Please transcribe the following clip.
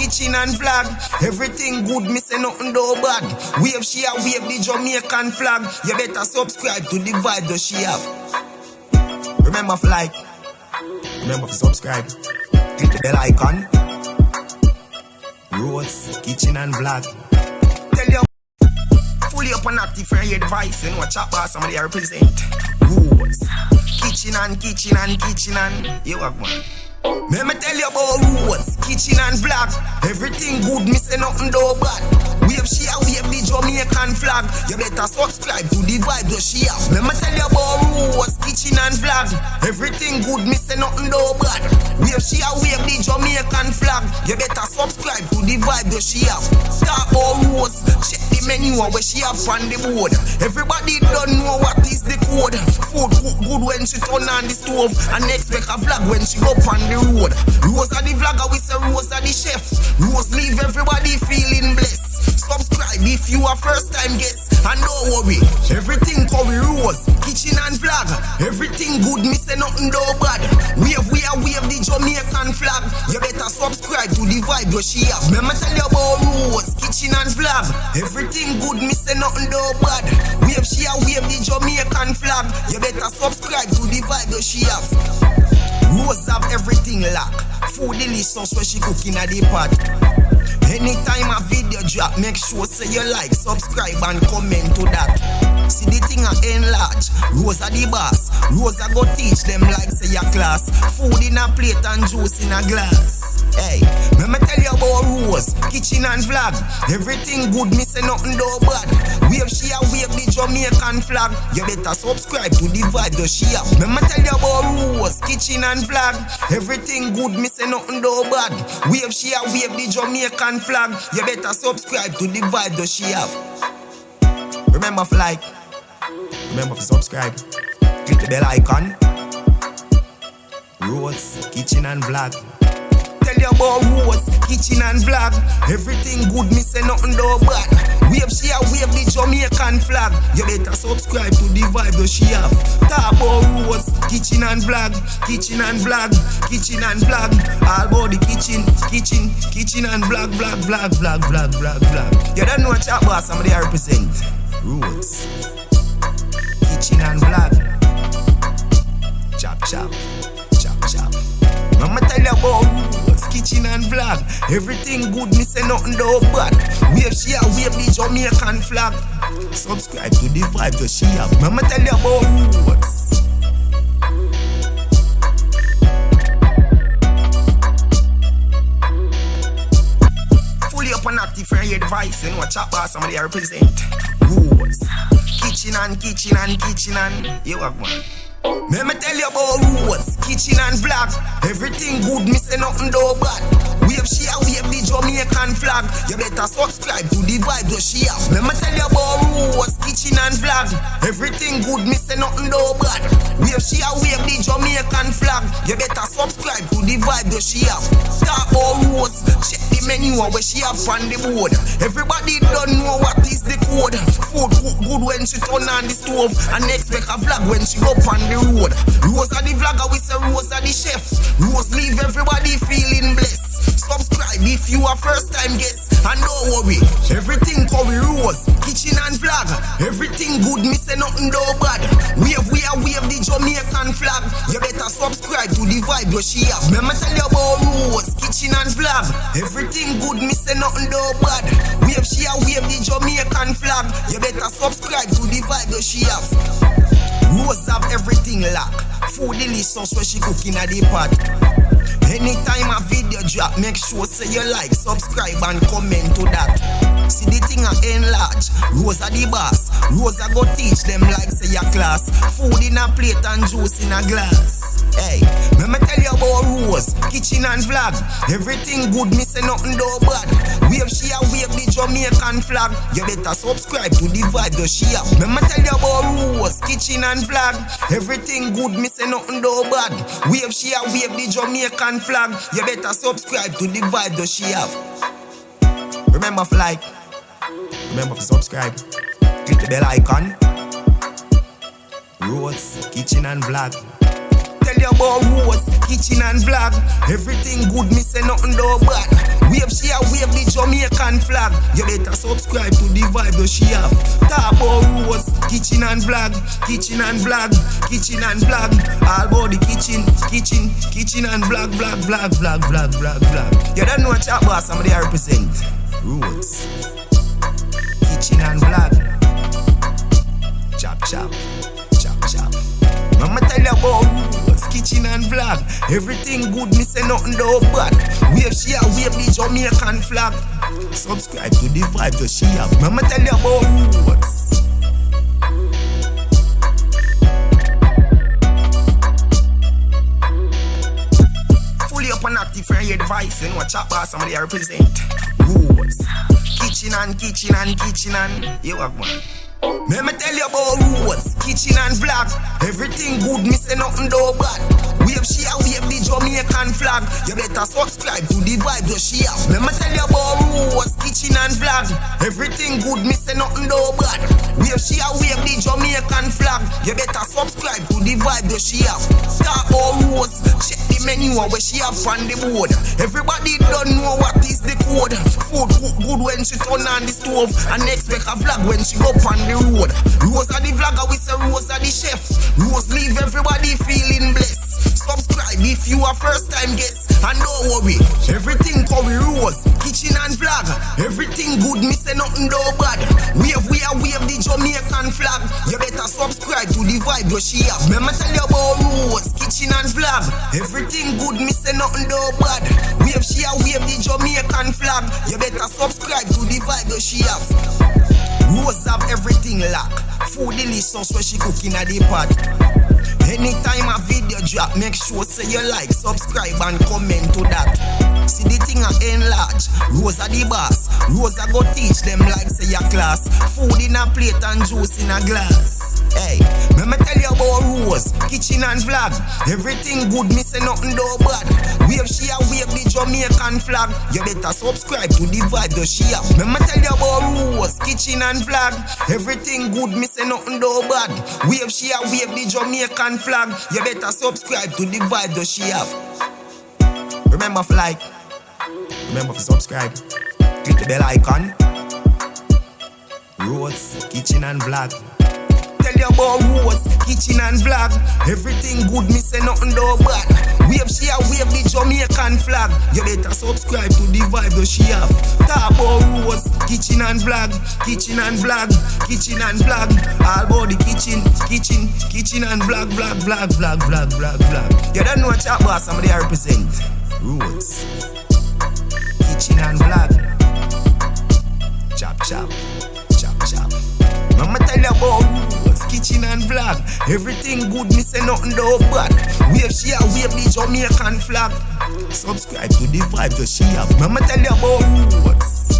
kitchen and vlog. Everything good, me say nothing do bad. Wave she a wave the Jamaican flag. You better subscribe to the vibe that she have. Remember to like, remember to subscribe, click the bell icon. Rose, kitchen and vlog. Tell you fully up and active for your advice. You know what chat bar somebody I represent. Rose, kitchen and you have one. Let me tell you about Rose, kitchen and vlog. Everything good, me say nothing do bad. Wave she a wave the Jamaican flag. You better subscribe to the vibe that she have. Let me tell you about Rose, kitchen and vlog. Everything good, me say nothing do bad. Wave she a wave the Jamaican flag. You better subscribe to the vibe that she have. Talk about Rose, check the menu where she have on the board. Everybody don't know what is the code. Food cook good when she turn on the stove, and expect a vlog when she go on the road. Rose are the vlogger, we say Rose are the chef. Rose leave everybody feeling blessed. Subscribe if you are first time guest, and don't worry, everything curry Rose, kitchen and vlog. Everything good, me say nothing do bad. Wave the Jamaican flag. You better subscribe to the vibe that she have. Let me tell you about Rose, kitchen and vlog. Everything good, me say nothing do bad. Wave she a wave the Jamaican flag. You better subscribe to the vibe that she have. Rose have everything locked. Food delicious when she cooking at the pot. Anytime a video drop, make sure say you like, subscribe and comment to that. See the thing a enlarge. Rose are the boss. Rose a go teach them like say your class. Food in a plate and juice in a glass. Hey, let me tell you about Rose, kitchen and vlog. Everything good, me say nothing do bad. Wave she a wave the Jamaican flag. You better subscribe to the vibe that she have. Let me tell you about Rose, kitchen and vlog. Everything good, me say nothing do bad. Wave she a wave the Jamaican flag. You better subscribe to the vibe that she have. Remember to like, remember to subscribe, click the bell icon. Rose, kitchen and vlog. Tell you about Rose, kitchen and vlog. Everything good, me say nothing do bad. Wave she a wave the Jamaican flag. You better subscribe to the vibe that she have. Talk about Rose, kitchen and vlog. Kitchen and vlog, kitchen and vlog. All about the kitchen and vlog. You don't know what chat boss somebody I represent. Rose, kitchen and vlog. Chop. I'ma tell you about Rose, kitchen and vlog. Everything good, me say nothing do bad. Wave she a wave the Jamaican flag. Subscribe to the vibe that she have. I'ma tell you about Rose. Fully up and active for your advice. You know what chat bar somebody I represent. Rose, kitchen and you have one. Let me tell you about Rose, kitchen and vlog. Everything good, me say nothing do bad. Wave she a wave the Jamaican flag. You better subscribe to the vibe that she have. Let me tell you about Rose, kitchen and vlog. Everything good, me say nothing do bad. Wave she a wave the Jamaican flag. You better subscribe to the vibe that she have. Talk about Rose, check the menu where she have on the board. Everybody don't know what is the code. Food cook good when she turn on the stove, and expect a vlog when she go on the road. Rose are the vlogger, we say Rose are the chef. Rose leave everybody feeling blessed. Subscribe if you are first time guest, and don't worry, everything curry Rose, kitchen and vlog. Everything good, me say nothing do bad. Wave the Jamaican flag. You better subscribe to the vibe that she have. Let me tell you about Rose, kitchen and vlog. Everything good, me say nothing do bad. Wave she a wave the Jamaican flag. You better subscribe to the vibe that she have. Rose have everything locked. Food delicious when she cooking at the pot. Anytime a video drop, make sure say you like, subscribe and comment to that. See the thing a enlarge. Rose are the boss. Rose a go teach them like say your class. Food in a plate and juice in a glass. Hey, let me tell you about Rose, kitchen and vlog. Everything good, me say nothing do bad. Wave she a wave the Jamaican flag. You better subscribe to the vibe that she have. Let me tell you about Rose, kitchen and vlog. Everything good, me say nothing do bad. Wave she a wave the Jamaican flag. You better subscribe to the vibe that she have. Remember to like, remember to subscribe, click the bell icon. Rose, kitchen and vlog. Tell you about Rose, kitchen and vlog. Everything good, me say nothing though bad. Wave she a wave the Jamaican flag. You better subscribe to the vibe that she have. Talk about Rose, kitchen and vlog, kitchen and vlog, kitchen and vlog. All about the kitchen and vlog. You don't know what chat boss somebody I represent. Rose, kitchen and vlog. Chop. Mama tell you about Rose, kitchen and vlog. Everything good, me say nothing though bad. Wave she a wave the Jamaican flag. Subscribe to the vibe that she have. Mama tell you about Rose. Fully up and active for your device. You know what chat boss somebody I represent. Rose, kitchen and you have one. Let me tell you about Rose, kitchen and vlog. Everything good, me say nothing though bad. Wave she a wave the Jamaican flag. You better subscribe to the vibe that she have. Let me tell you about Rose, kitchen and vlog. Everything good, me say nothing though bad. Wave she a wave the Jamaican flag. You better subscribe to the vibe that she have. Talk about Rose, check the menu where she have on the board. Everybody don't know what is the code. Food cook good when she turn on the stove, and expect a vlog when she go on the road. Rose are the vlogger, we say Rose are the chef. Rose leave everybody feeling blessed. Subscribe if you are first time guest, and don't worry, everything curry Rose, kitchen and vlog. Everything good, me say nothing though bad. Wave the Jamaican flag. You better subscribe to the vibe that she have. Remember tell you about Rose, kitchen and vlog. Everything good, me say nothing though bad. Wave she a wave the Jamaican flag. You better subscribe to the vibe that she have. Rose have everything locked. Food delicious when she cooking at the pot. Anytime a video drop, make sure say you like, subscribe and comment to that. See the thing a enlarge. Rose are the boss. Rose a go teach them like say your class. Food in a plate and juice in a glass. Hey, let me tell you about Rose, kitchen and vlog. Everything good, me say nothing though bad. Wave she a wave the Jamaican flag. You better subscribe to the vibe that she have. Let me tell you about Rose, kitchen and vlog. Everything good, me say nothing though bad. Wave she a wave the Jamaican flag. You better subscribe to the vibe that she have. Remember to like, remember to subscribe, click the bell icon. Rose, kitchen and vlog. Tell you about Rose, kitchen and vlog. Everything good, me say nothing though bad. Wave she a wave the Jamaican flag. You better subscribe to the vibe that she have. Talk about Rose, kitchen and vlog, kitchen and vlog, kitchen and vlog. All about the kitchen and vlog. You don't know what chat boss somebody I represent. Rose, kitchen and vlog. Chop. Mama tell you about Rose, kitchen and vlog. Everything good, me say nothing though bad. Wave she a wave the Jamaican flag. Subscribe to the vibe that she have. Mama tell you about Rose.